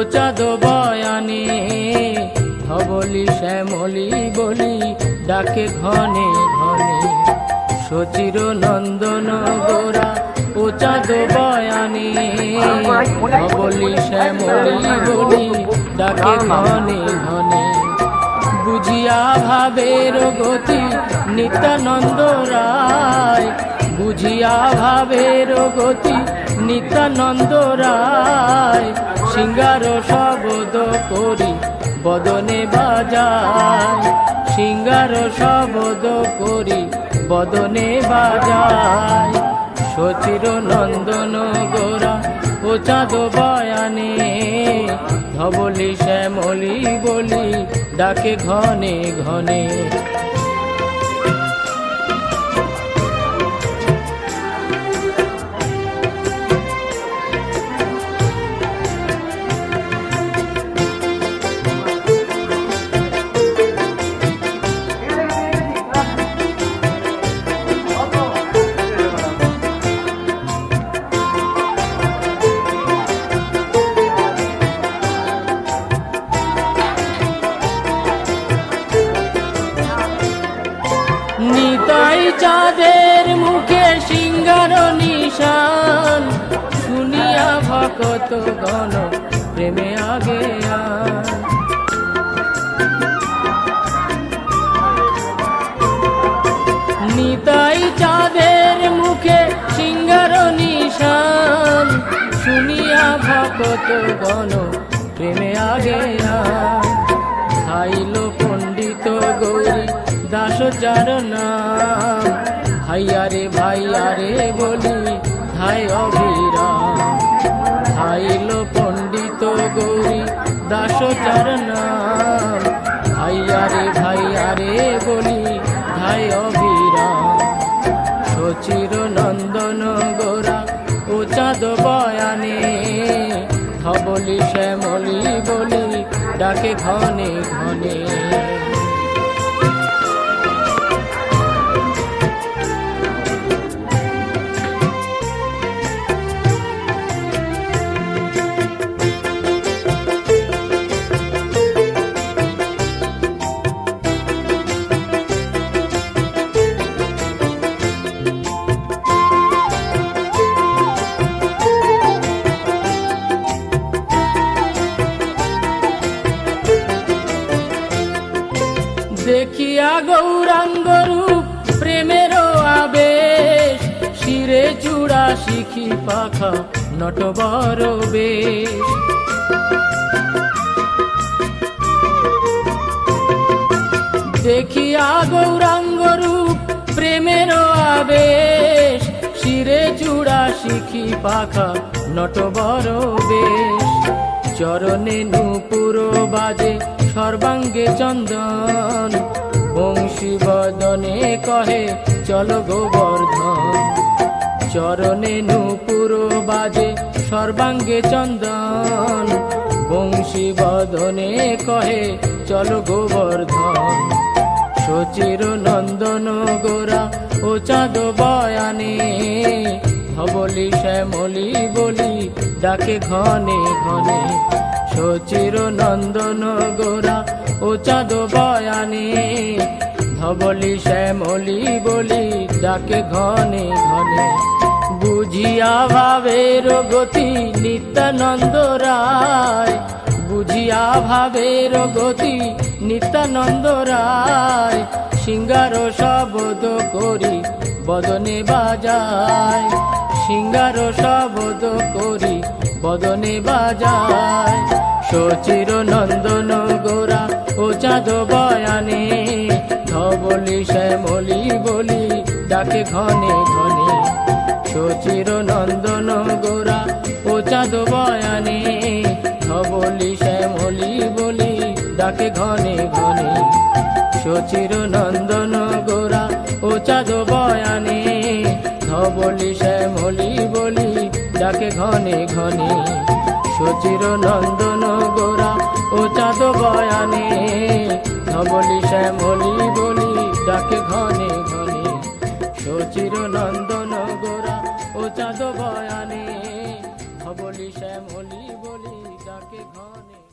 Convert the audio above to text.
চাঁদ বয়ানে ধবলি শ্যামলি বলি ডাকে ঘনে ঘনে সচির নন্দন গোরা ও চাঁদ বয়ানে ধবলি শ্যামলি বলি ডাকে ঘনে ঘনে বুঝিয়া ভাবের গতি নিত্যানন্দ রায় বুঝিয়া ভাবের গতি নিত্যানন্দ রায় সিঙ্গার শব্দ করি বদনে বাজায় সিঙ্গার শব্দ করি বদনে বাজায় সচির নন্দন গোরা ও চাঁদ বয়ানে ধবলি শ্যামলি বলি ডাকে ঘনে ঘনে নিতাই চাঁদের মুখে সিঙ্গার নিশান শুনিয়া ভকত গণ প্রেমে আগে নিতাই চাঁদের মুখে সিঙ্গার নিশান শুনিয়া ভকত গণ প্রেমে আগে খাইল পণ্ডিত গৌরী দাস যার নাম ভাইয়ারে বলি ধাই অভিরাম খাইল পণ্ডিত গৌরী দাস যার নাম ভাইয়ারে বলি ধাই অভিরাম সচির নন্দন গোরা ও চাঁদ বয়ানে ধবলি শ্যামলি বলি ডাকে ঘনে ঘনে দেখিয়া গৌরাঙ্গ রূপ প্রেমের আবেশ শিরে চূড়া শিখি পাখা নটবর বেশ দেখিয়া গৌরাঙ্গ রূপ প্রেমের আবেশ শিরে চূড়া শিখি পাখা নটবর বেশ চরণে নূপুর বাজে সর্বাঙ্গে চন্দন বংশী বদনে কহে চল গোবর্ধন চরণে নূপুর বাজে সর্বাঙ্গে চন্দন বংশী বদনে কহে চল গোবর্ধন সচির নন্দন গোরা ও চাঁদ বয়ানে ধবলি শ্যামলি বলি ডাকে ঘনে ঘনে সচির নন্দন গোরা ও চাঁদ বয়ানে ধবলি শ্যামলি বলি ডাকে ঘনে ঘনে বুঝিয়া ভাবের গতি নিত্যানন্দ রায় বুঝিয়া ভাবের গতি নিত্যানন্দ রায় সিঙ্গার শব্দ করি বদনে বাজায় সিঙ্গার শব্দ করি বদনে বাজায় সচির নন্দন গোরা ও চাঁদ বয়ানে ধবলি শ্যামলি বলি ডাকে ঘনে ঘনে সচির নন্দন গোরা ও চাঁদ বয়ানে ধবলি শ্যামলি বলি ডাকে ঘনে ঘনে সচির নন্দন গোরা ও চাঁদ বয়ানে ধবলি শ্যামলি বলি ডাকে ঘনে ঘনে সচির নন্দন গোরা ও চাঁদ বয়ানে ধবলি শ্যামলি বলি ডাকে ঘনে ঘনে সচির নন্দন গোরা ও চাঁদ বয়ানে ধবলি শ্যামলি বলি ডাকে ঘনে